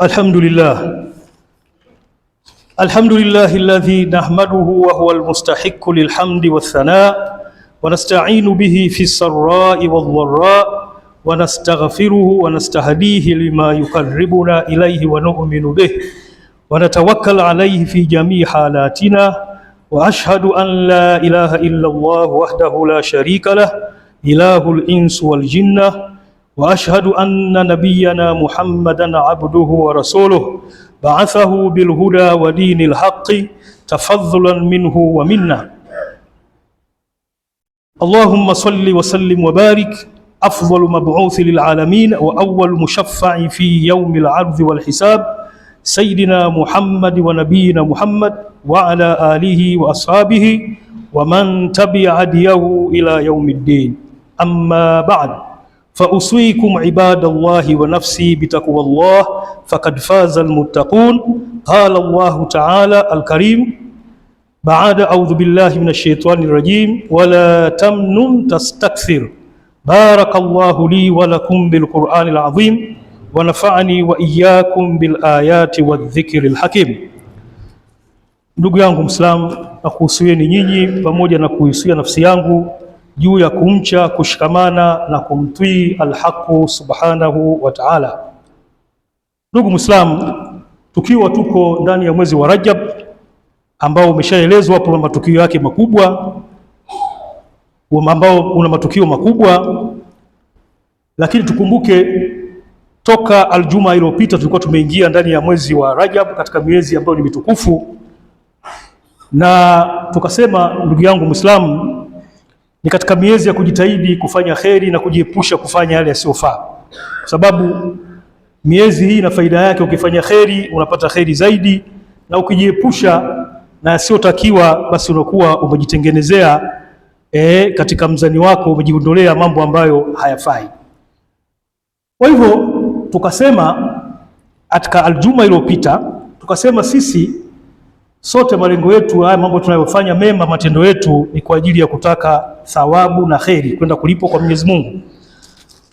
الحمد لله الذي نحمده وهو المستحق للحمد والثناء ونستعين به في السراء والضراء ونستغفره ونستهديه لما يقربنا إليه ونؤمن به ونتوكل عليه في جميع حالاتنا وأشهد أن لا إله إلا الله وحده لا شريك له إله الإنس والجنة وأشهد أن نبينا محمدا عبده ورسوله بعثه بالهدى ودين الحق تفضلا منه ومنا. اللهم صل وسلم وبارك أفضل مبعوث للعالمين وأول مشفع في يوم العرض والحساب سيدنا محمد ونبينا محمد وعلى آله وأصحابه ومن تبع هديه إلى يوم الدين. أما بعد، فأوصيكم عباد الله ونفسي بتقوى الله فقد فاز المتقون. قال الله تعالى الكريم بعد أعوذ بالله من الشيطان الرجيم ولا تمنن تستكثر. بارك الله لي ولكم بالقرآن العظيم ونفعني وإياكم بالآيات والذكر الحكيم. Ndugu yangu Muislamu, nakuhusieni nyinyi pamoja na kuhusia nafsi yangu juu ya kumcha, kushikamana na kumtii Alhaqu subhanahu wa ta'ala. Ndugu Muislamu, tukiwa tuko ndani ya mwezi wa Rajab ambao umeshaelezwa hapo matukio yake makubwa, ambao una matukio makubwa, lakini tukumbuke toka aljuma iliyopita tulikuwa tumeingia ndani ya mwezi wa Rajab katika miezi ambayo ni mitukufu, na tukasema ndugu yangu Muislamu, ni katika miezi ya kujitahidi kufanya kheri na kujiepusha kufanya yale yasiyofaa, kwa sababu miezi hii na faida yake, ukifanya kheri unapata kheri zaidi, na ukijiepusha na yasiyotakiwa basi unakuwa umejitengenezea katika mzani wako, umejiondolea mambo ambayo hayafai. Kwa hivyo tukasema katika aljuma iliyopita, tukasema sisi sote malengo yetu, haya mambo tunayofanya mema, matendo yetu ni kwa ajili ya kutaka thawabu na kheri, kwenda kulipwa kwa Mwenyezi Mungu.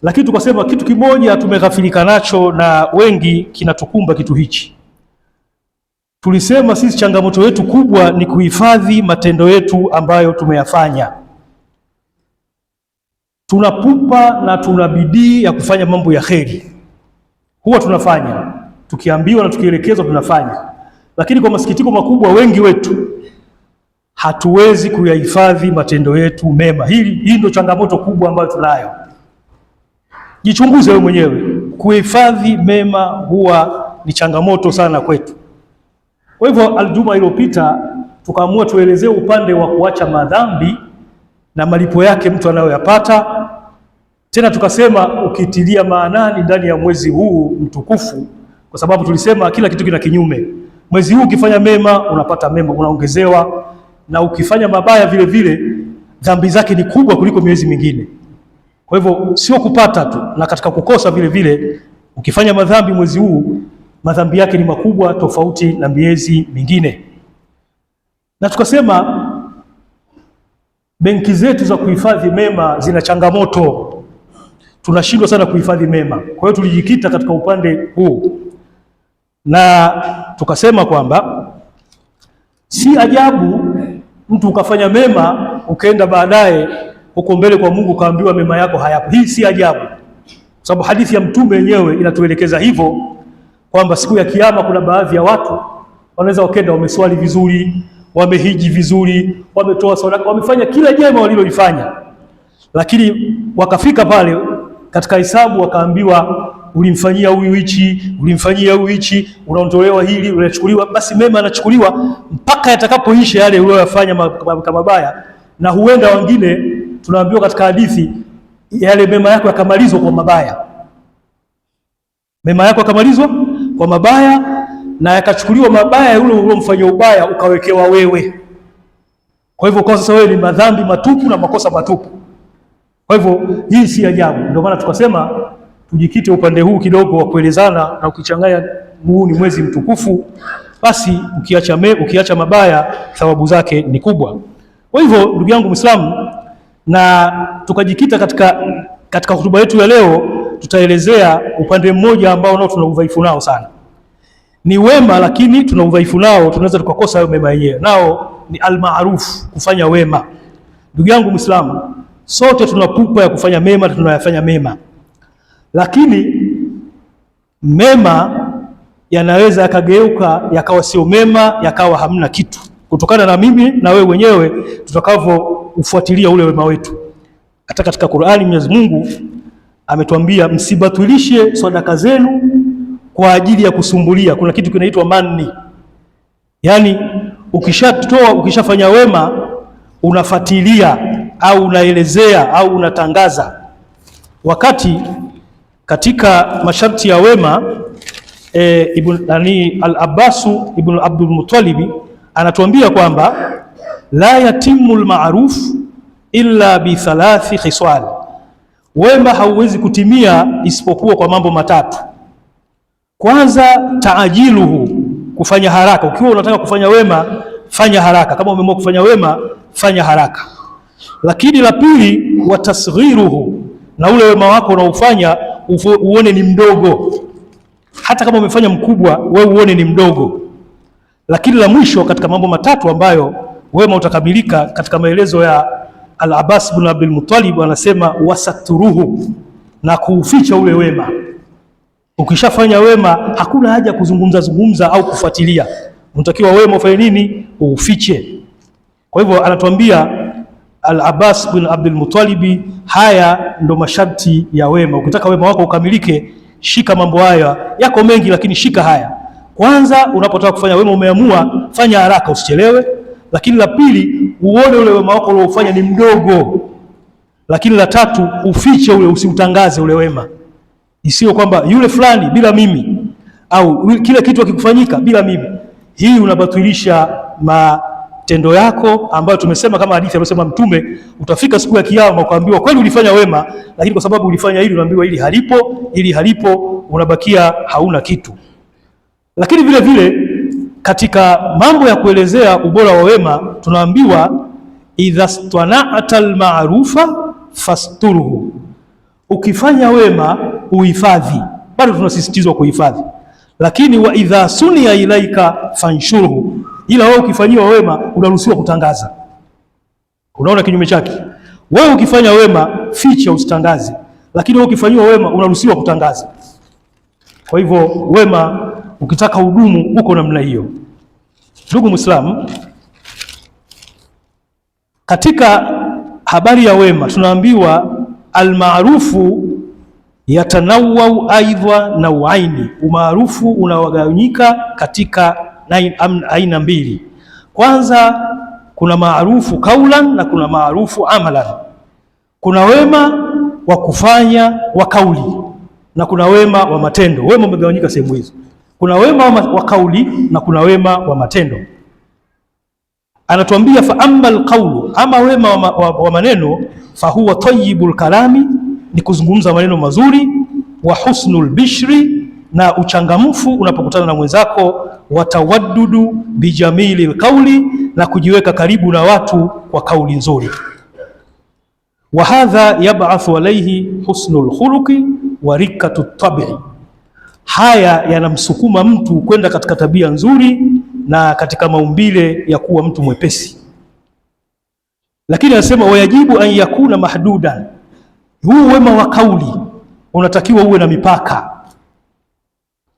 Lakini tukasema kitu kimoja tumeghafilika nacho na wengi kinatukumba kitu hichi. Tulisema sisi changamoto yetu kubwa ni kuhifadhi matendo yetu ambayo tumeyafanya. Tunapupa na tuna bidii ya kufanya mambo ya kheri, huwa tunafanya, tukiambiwa na tukielekezwa tunafanya, lakini kwa masikitiko makubwa wengi wetu hatuwezi kuyahifadhi matendo yetu mema. Hii ndio changamoto kubwa ambayo tunayo. Jichunguze wewe mwenyewe, kuhifadhi mema huwa ni changamoto sana kwetu. Kwa hivyo aljuma iliyopita tukaamua tuelezee upande wa kuacha madhambi na malipo yake mtu anayoyapata. Tena tukasema ukitilia maanani ndani ya mwezi huu mtukufu, kwa sababu tulisema kila kitu kina kinyume. Mwezi huu ukifanya mema unapata mema, unaongezewa, na ukifanya mabaya vile vile dhambi zake ni kubwa kuliko miezi mingine. Kwa hivyo sio kupata tu, na katika kukosa vile vile, ukifanya madhambi mwezi huu madhambi yake ni makubwa tofauti na miezi mingine. Na tukasema benki zetu za kuhifadhi mema zina changamoto, tunashindwa sana kuhifadhi mema. Kwa hiyo tulijikita katika upande huu, na tukasema kwamba si ajabu mtu ukafanya mema ukaenda baadaye huko mbele kwa Mungu kaambiwa mema yako hayapo. Hii si ajabu, sababu hadithi ya Mtume yenyewe inatuelekeza hivyo, kwamba siku ya Kiyama kuna baadhi ya watu wanaweza wakenda wameswali vizuri, wamehiji vizuri, wametoa sadaka, wamefanya kila jema walilolifanya, lakini wakafika pale katika hisabu wakaambiwa ulimfanyia huyu hichi, ulimfanyia huyu hichi, unaondolewa hili, unachukuliwa. Basi mema anachukuliwa mpaka yatakapoisha yale uliyofanya mabaya, na huenda wengine tunaambiwa katika hadithi yale mema yako yakamalizwa kwa mabaya. Mema yako yakamalizwa kwa mabaya na yakachukuliwa mabaya yule uliyomfanyia ubaya ukawekewa wewe. Kwa hivyo kwa sasa wewe ni madhambi matupu na makosa matupu. Kwa hivyo hii si ajabu. Ndio maana tukasema tujikite upande huu kidogo wa kuelezana, na ukichanganya huu ni mwezi mtukufu, basi ukiacha mabaya thawabu zake ni kubwa. Kwa hivyo ndugu yangu Muislamu, na tukajikita katika hotuba yetu ya leo tutaelezea upande mmoja ambao nao tuna udhaifu nao sana. ni wema, lakini tuna udhaifu nao, tunaweza tukakosa hayo mema yenyewe. Nao ni almaruf, kufanya wema. Ndugu yangu Muislamu, sote tuna pupa ya kufanya mema, tunayafanya mema, lakini mema yanaweza yakageuka yakawa sio mema, yakawa hamna kitu, kutokana na mimi na wewe wenyewe tutakavyofuatilia ule wema wetu. Hata katika Qur'ani Mwenyezi Mungu ametuambia msibatilishe sadaka zenu kwa ajili ya kusumbulia. Kuna kitu kinaitwa manni, yaani ukishafanya wema unafuatilia au unaelezea au unatangaza. Wakati katika masharti ya wema Al-Abbas ibn Abdul Muttalib anatuambia kwamba la yatimu al-ma'ruf illa bi thalathi khisal, wema hauwezi kutimia isipokuwa kwa mambo matatu. Kwanza, taajiluhu, kufanya haraka. Ukiwa unataka kufanya wema, fanya haraka. Kama umeamua kufanya wema, fanya haraka. Lakini la pili, wa tasghiruhu, na ule wema wako unaofanya uone ni mdogo. Hata kama umefanya mkubwa, wewe uone ni mdogo. Lakini la mwisho katika mambo matatu ambayo wema utakamilika, katika maelezo ya Al-Abbas ibn Abdul Muttalib anasema wasaturuhu, na kuuficha ule wema. Ukishafanya wema hakuna haja ya kuzungumza au kufuatilia. Unatakiwa wema ufanye nini? Ufiche. Kwa hivyo anatuambia Al-Abbas bin Abdul Muttalib, haya ndo masharti ya wema. Ukitaka wema wako ukamilike, shika mambo haya. Yako mengi, lakini shika haya. Kwanza, unapotaka kufanya wema, umeamua, fanya haraka, usichelewe. Lakini la pili, uone ule wema wako uliofanya ni mdogo. Lakini la tatu, ufiche ule, usiutangaze ule wema. Isiyo kwamba yule fulani bila mimi, au kile kitu akikufanyika bila mimi. Hii unabatilisha matendo yako ambayo tumesema, kama hadithi aliyosema Mtume, utafika siku ya Kiyama ukaambiwa kweli ulifanya wema, lakini kwa sababu ulifanya hili unaambiwa ili halipo, unabakia hauna kitu. Lakini vile vile katika mambo ya kuelezea ubora wa wema tunaambiwa idha stana'ta al-ma'rufa fasturuhu, ukifanya wema uhifadhi. Bado tunasisitizwa kuhifadhi. Lakini wa idha sunia ilaika fanshuruhu, ila wewe ukifanyiwa wema unaruhusiwa kutangaza. Unaona kinyume chake, wewe ukifanya wema ficha, usitangaze, lakini wewe ukifanyiwa wema unaruhusiwa kutangaza. Kwa hivyo wema ukitaka hudumu uko namna hiyo. Ndugu Muislamu, katika habari ya wema tunaambiwa almaarufu yatanawau aidha nauaini, umaarufu unawagawanyika katika aina mbili. Kwanza, kuna maarufu kaulan na kuna maarufu amalan. Kuna wema wa kufanya wa kauli na kuna wema wa matendo. Wema umegawanyika sehemu hizo. Kuna wema wa kauli na kuna wema wa matendo. Anatuambia fa amma alqawlu, ama wema wa maneno, fa huwa tayyibul kalami, ni kuzungumza maneno mazuri, wa husnul bishri, na uchangamfu unapokutana na mwenzako, wa tawaddudu bijamilil qawli, na kujiweka karibu na watu kwa kauli nzuri. Wa hadha yab'athu alayhi husnul khuluqi wa rikatu tabi'i, haya yanamsukuma mtu kwenda katika tabia nzuri na katika maumbile ya kuwa mtu mwepesi. Lakini anasema wayajibu an yakuna mahdudan, huu wema wa kauli unatakiwa uwe na mipaka.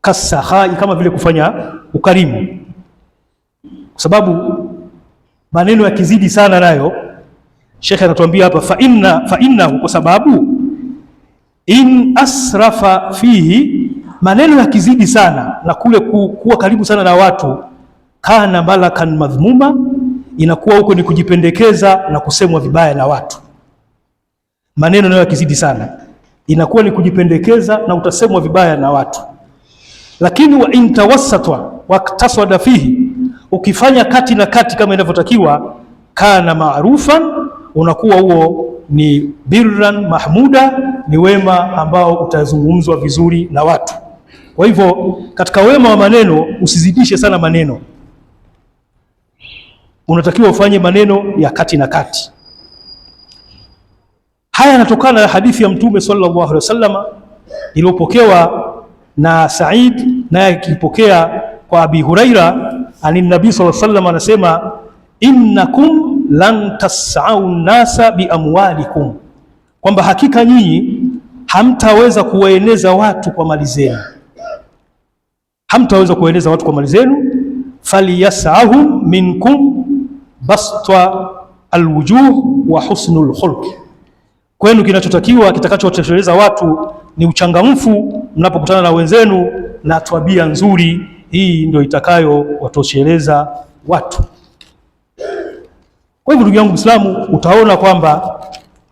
Kasahai, kama vile kufanya ukarimu, kwa sababu maneno yakizidi sana nayo, Sheikh anatuambia hapa fa innahu, kwa sababu in asrafa fihi, maneno yakizidi sana na kule kuwa karibu sana na watu, kana malakan madhmuma, inakuwa huko ni kujipendekeza na kusemwa vibaya na watu. Maneno nayo yakizidi sana inakuwa ni kujipendekeza na utasemwa vibaya na watu. Lakini wa intawassatwa waktaswada fihi, ukifanya kati na kati kama inavyotakiwa, kana maarufan, unakuwa huo ni birran mahmuda, ni wema ambao utazungumzwa vizuri na watu. Kwa hivyo katika wema wa maneno usizidishe sana maneno, unatakiwa ufanye maneno ya kati na kati. Haya yanatokana na hadithi ya Mtume sallallahu alaihi wasallam iliyopokewa na Said, naye akipokea kwa Abi Huraira ani Nabii sallallahu alaihi wasallam anasema, innakum lan tas'au nasa biamwalikum, kwamba hakika nyinyi hamtaweza kuwaeneza watu kwa mali zenu, hamtaweza kuwaeneza watu kwa mali zenu. Faliyas'ahum minkum basta alwujuh wa husnul khulq, kwenu kinachotakiwa kitakachowatosheleza watu ni uchangamfu mnapokutana na wenzenu na tabia nzuri. Hii ndio itakayowatosheleza watu. Kwa hivyo ndugu yangu Muislamu, utaona kwamba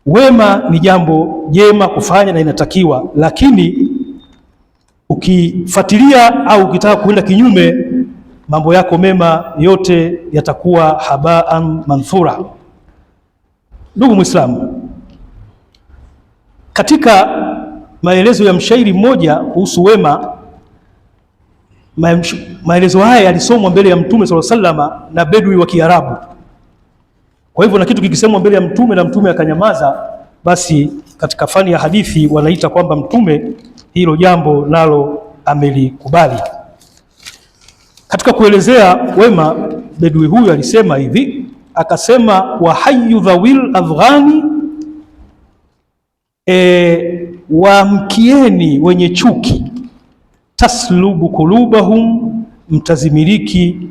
wema ni jambo jema kufanya na inatakiwa, lakini ukifuatilia au ukitaka kuenda kinyume, mambo yako mema yote yatakuwa habaan manthura. Ndugu Muislamu, katika maelezo ya mshairi mmoja kuhusu wema, maelezo haya yalisomwa mbele ya Mtume sallallahu alaihi wasallam na bedui wa Kiarabu. Kwa hivyo na kitu kikisemwa mbele ya Mtume na Mtume akanyamaza, basi katika fani ya hadithi wanaita kwamba Mtume hilo jambo nalo amelikubali. Katika kuelezea wema, bedui huyu alisema hivi, akasema, wa hayyu dhawil adghani, waamkieni wenye chuki, taslubu kulubahum, mtazimiliki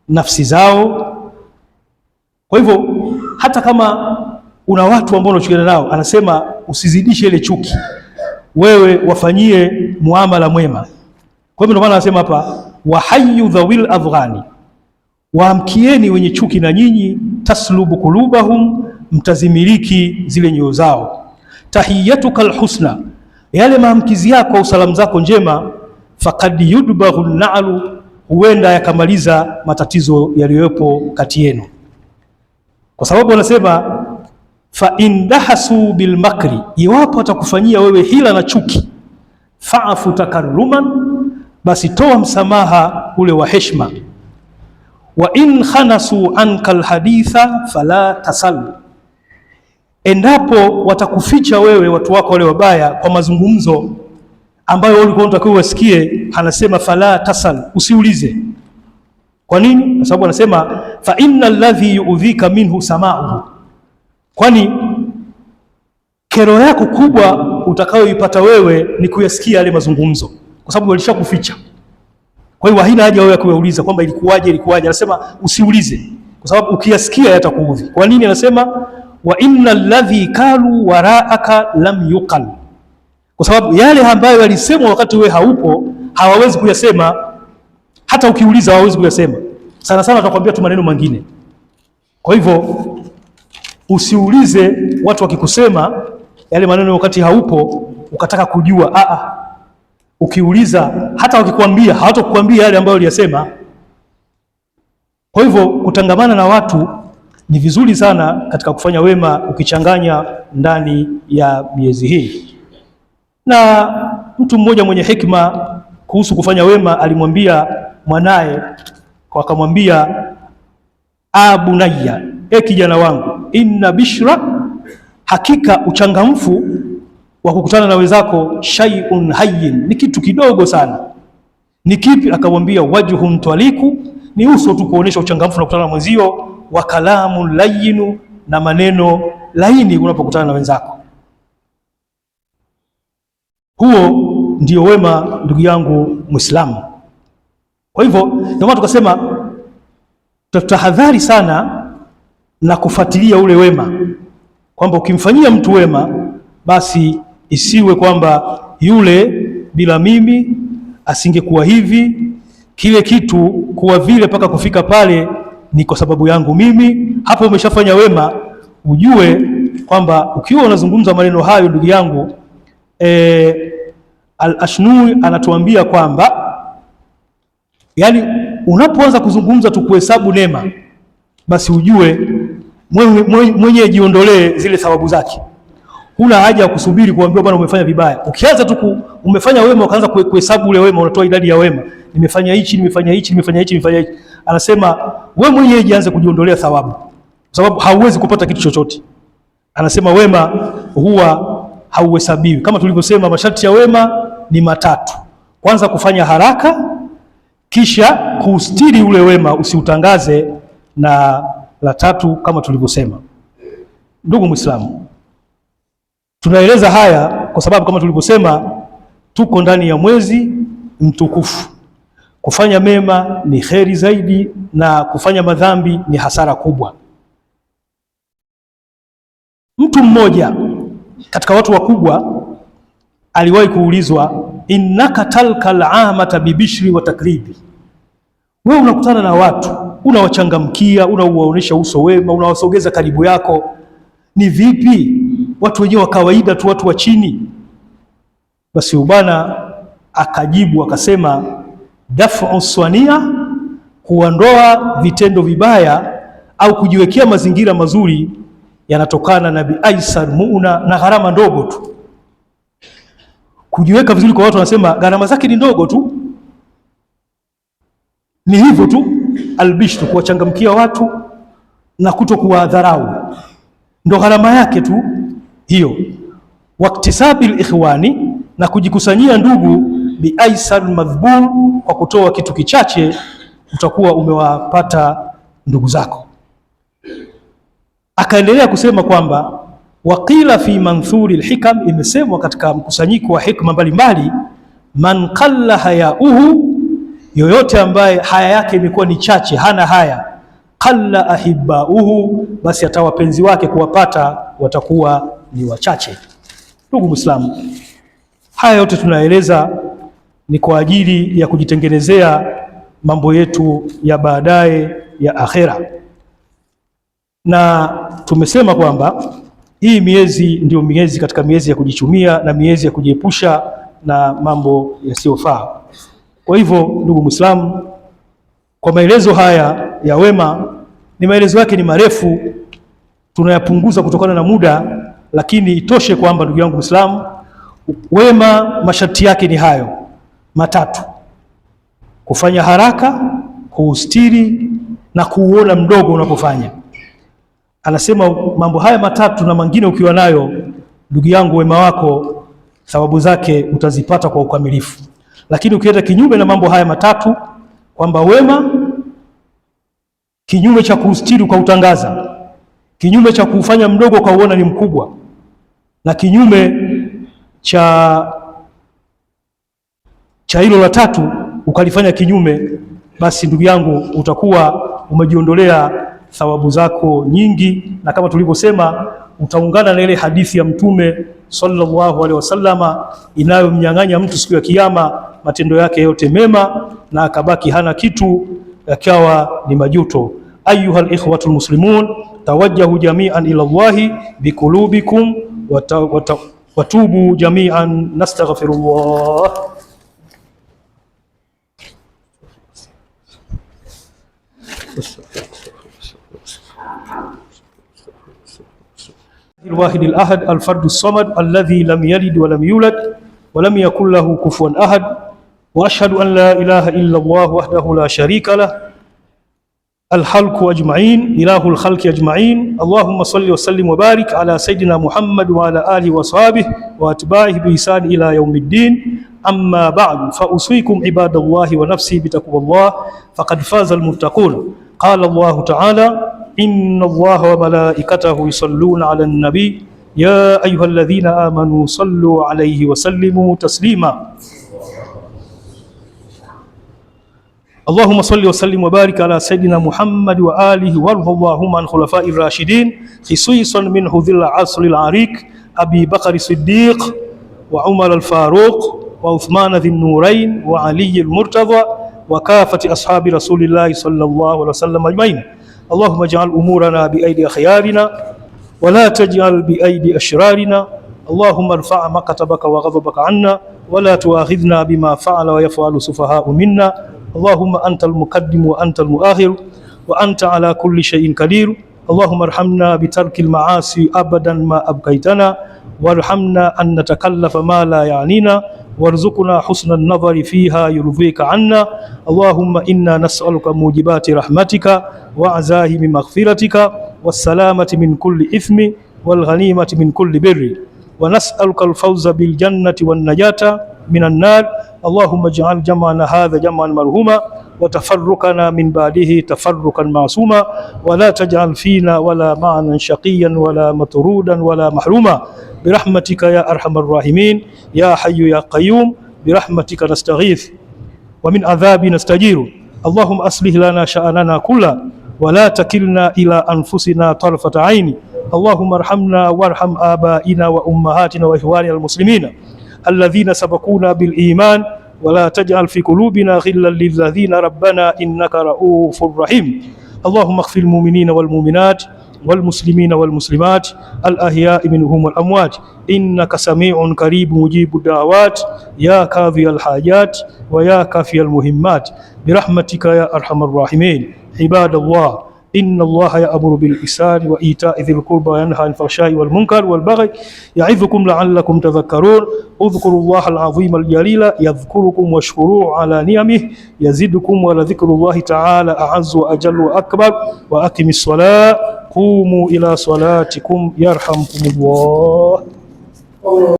nafsi zao. Kwa hivyo hata kama una watu ambao unachukiana nao, anasema usizidishe ile chuki, wewe wafanyie muamala mwema. Kwa hivyo ndio maana anasema hapa, wa hayyu dhawil adghani, waamkieni wenye chuki na nyinyi, taslubu kulubahum, mtazimiliki zile nyoyo zao. Tahiyatuka alhusna, yale maamkizi yako, salamu zako njema, faqad yudbaghu an-na'lu, huenda yakamaliza matatizo yaliyopo kati yenu. Kwa sababu wanasema fa indahasu bil makri, iwapo atakufanyia wewe hila na chuki, fa'fu takarruman, basi toa msamaha ule wa heshima. Wa in khanasu anka alhaditha fala tasal, endapo watakuficha wewe watu wako wale wabaya kwa mazungumzo ambayo ulikuwa unatakiwa usikie, anasema fala tasal, usiulize. Kwa nini? Kwa sababu anasema fa innal ladhi yu'dhika minhu sama'uhu, kwani kero yako kubwa utakayoipata wewe ni kuyasikia yale mazungumzo, kwa sababu walishakuficha. Kwa hiyo haina haja wewe ya kuuliza kwamba ilikuwaje. Anasema usiulize, kwa sababu ukiyasikia yatakuudhi. Kwa nini? Anasema wa innal ladhi kalu waraaka lam yuqal, kwa sababu yale ambayo yalisemwa wakati wewe haupo hawawezi kuyasema. Hata ukiuliza hawawezi kuyasema, sana sana watakwambia tu maneno mengine. Kwa hivyo usiulize watu wakikusema yale maneno wakati haupo ukataka kujua. Ukiuliza hata wakikwambia hawatakukwambia yale ambayo waliyasema. Kwa hivyo kutangamana na watu ni vizuri sana katika kufanya wema, ukichanganya ndani ya miezi hii. Na mtu mmoja mwenye hekima kuhusu kufanya wema alimwambia mwanaye, akamwambia, bunayya, kijana wangu, inna bishra, hakika uchangamfu wa kukutana na wenzako, shay'un hayyin, ni kitu kidogo sana. Ni kipi? Akamwambia, wajhun twaliku, ni uso tu kuonesha uchangamfu na kukutana na mwenzio, wa kalamun layyinu, na maneno laini unapokutana na wenzako. Huo ndio wema, ndugu yangu Muislamu. Kwa hivyo ndio maana tukasema tutahadhari sana na kufuatilia ule wema, kwamba ukimfanyia mtu wema basi isiwe kwamba yule bila mimi asingekuwa hivi, kile kitu kuwa vile mpaka kufika pale ni kwa sababu yangu mimi. Hapo umeshafanya wema. Ujue kwamba ukiwa unazungumza maneno hayo, ndugu yangu, Al-Ashnui anatuambia kwamba yani unapoanza kuzungumza tu kuhesabu neema, basi ujue mwenye jiondolee zile thawabu zake. Huna haja ya kusubiri kuambiwa bwana umefanya vibaya. Ukianza tu umefanya wema, ukaanza kuhesabu ule wema, unatoa idadi ya wema, nimefanya hichi, nimefanya hichi, nimefanya hichi, nimefanya hichi. Anasema wewe mwenyewe jianze kujiondolea thawabu, kwa sababu hauwezi kupata kitu chochote. Anasema wema huwa hauhesabiwi. Kama tulivyosema, masharti ya wema ni matatu. Kwanza, kufanya haraka, kisha kuustiri ule wema usiutangaze. Na la tatu, kama tulivyosema, ndugu Muislamu, tunaeleza haya kwa sababu kama tulivyosema, tuko ndani ya mwezi mtukufu. Kufanya mema ni kheri zaidi na kufanya madhambi ni hasara kubwa. Mtu mmoja katika watu wakubwa aliwahi kuulizwa, innaka talka al-amata bibishri wa takribi, wewe unakutana na watu unawachangamkia, unauwaonesha uso wema, unawasogeza karibu yako, ni vipi watu wenyewe wa kawaida tu, watu wa chini? Basi ubana akajibu akasema, daf'u swania, kuondoa vitendo vibaya au kujiwekea mazingira mazuri, yanatokana na biaisar muuna, na gharama ndogo tu. Kujiweka vizuri kwa watu wanasema gharama zake ni ndogo tu, ni hivyo tu. Albishru, kuwachangamkia watu na kuto kuwadharau, ndo gharama yake tu hiyo. Waktisabil ikhwani, na kujikusanyia ndugu, biaisar madhbun, kwa kutoa kitu kichache utakuwa umewapata ndugu zako. Akaendelea kusema kwamba waqila fi manthuri alhikam, imesemwa katika mkusanyiko wa hikma mbalimbali, man qalla hayauhu, yoyote ambaye haya yake imekuwa ni chache, hana haya, qalla ahibbauhu, basi hata wapenzi wake kuwapata watakuwa ni wachache. Ndugu Muislamu, haya yote tunaeleza ni kwa ajili ya kujitengenezea mambo yetu ya baadaye ya akhera, na tumesema kwamba hii miezi ndio miezi katika miezi ya kujichumia na miezi ya kujiepusha na mambo yasiyofaa. Kwa hivyo ndugu Muislamu, kwa maelezo haya ya wema, ni maelezo yake ni marefu, tunayapunguza kutokana na muda, lakini itoshe kwamba ndugu yangu Muislamu, wema masharti yake ni hayo matatu: kufanya haraka, kuustiri na kuuona mdogo unapofanya. Anasema mambo haya matatu na mengine ukiwa nayo, ndugu yangu, wema wako thawabu zake utazipata kwa ukamilifu. Lakini ukienda kinyume na mambo haya matatu, kwamba wema kinyume cha kuustiri ukautangaza, kinyume cha kufanya mdogo ukauona ni mkubwa, na kinyume cha hilo la tatu ukalifanya kinyume, basi ndugu yangu utakuwa umejiondolea thawabu zako nyingi, na kama tulivyosema utaungana na ile hadithi ya Mtume sallallahu alaihi wasallama inayomnyang'anya mtu siku ya Kiyama matendo yake yote mema, na akabaki hana kitu, yakawa ni majuto. Ayuha alikhwatul muslimun, tawajjahu jami'an ila Allahi biqulubikum watubu jami'an, nastaghfirullah. الواحد الأحد الفرد الصمد الذي لم يلد ولم يولد ولم يكن له كفوا أحد، وأشهد أن لا إله إلا الله وحده لا شريك له الخلق أجمعين، إله الخلق أجمعين. اللهم صل وسلم وبارك على سيدنا محمد وعلى آله وصحبه وأتباعه بإحسان إلى يوم الدين. أما بعد، فأوصيكم عباد الله ونفسي بتقوى الله، فقد فاز المتقون. قال الله تعالى: إن الله وملائكته يصلون على النبي يا أيها الذين آمنوا صلوا عليه وسلموا تسليما. اللهم صل وسلم وبارك على سيدنا محمد وآله، وارض اللهم عن خلفاء الراشدين، خصيصا منه ذي العصر العريق أبي بكر الصديق وعمر الفاروق وعثمان ذي النورين وعلي المرتضى وكافة أصحاب رسول الله صلى الله عليه وسلم أجمعين. اللهم اجعل أمورنا بأيدي أخيارنا ولا تجعل بأيدي أشرارنا. اللهم ارفع مقتك وغضبك عنا ولا تؤاخذنا بما فعل ويفعل سفهاء منا. اللهم أنت المقدم وأنت المؤخر وأنت على كل شيء قدير. اللهم ارحمنا بترك المعاصي أبدا ما أبقيتنا، وارحمنا أن نتكلف ما لا يعنينا، وارزقنا حسن النظر فيها يرضيك عنا. اللهم إنا نسألك موجبات رحمتك وعزائم مغفرتك والسلامة من كل إثم والغنيمة من كل بر، ونسألك الفوز بالجنة والنجاة من النار. اللهم اجعل جمعنا هذا جمعا مرحوما وتفرقنا من بعده تفرقا معصوما ولا تجعل فينا ولا معنا شقيا ولا مطرودا ولا محروما برحمتك يا أرحم الراحمين يا حي يا قيوم برحمتك نستغيث ومن عذاب نستجير اللهم أصلح لنا شأننا كله ولا تكلنا إلى أنفسنا طرفة عين اللهم ارحمنا وارحم آبائنا وأمهاتنا وإخواننا المسلمين الذين سبقونا بالإيمان ولا تجعل في قلوبنا غلا للذين ربنا إنك رؤوف رحيم اللهم اغفر المؤمنين والمؤمنات والمسلمين والمسلمات الأحياء منهم والأموات إنك سميع قريب مجيب الدعوات يا قاضي الحاجات ويا كافي المهمات برحمتك يا أرحم الراحمين عباد الله إن الله يأمر بالإحسان وإيتاء ذي القربى وينهى عن الفحشاء والمنكر والبغي يعظكم لعلكم تذكرون اذكروا الله العظيم الجليل يذكركم واشكروه على نعمه يزدكم ولذكر الله تعالى أعز وأجل وأكبر وأقم الصلاة قوموا إلى صلاتكم يرحمكم الله.